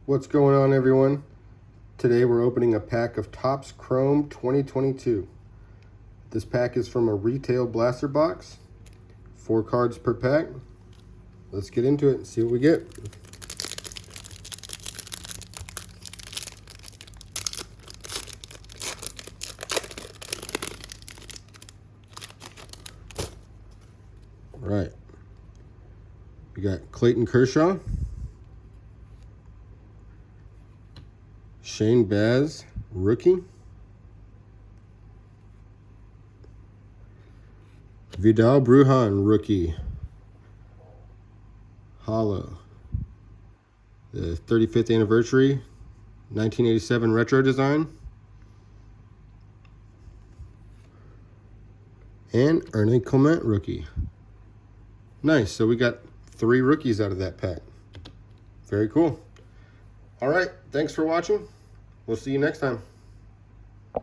What's going on, everyone? Today we're opening a pack of Topps Chrome 2022. This pack is from a retail blaster box. 4 cards per pack. Let's get into it and see what we get. All right. We got Clayton Kershaw, Shane Baz, rookie. Vidal Brujan, rookie. Hollow. The 35th anniversary, 1987 retro design. And Ernie Clement, rookie. Nice, so we got 3 rookies out of that pack. Very cool. All right, thanks for watching. We'll see you next time.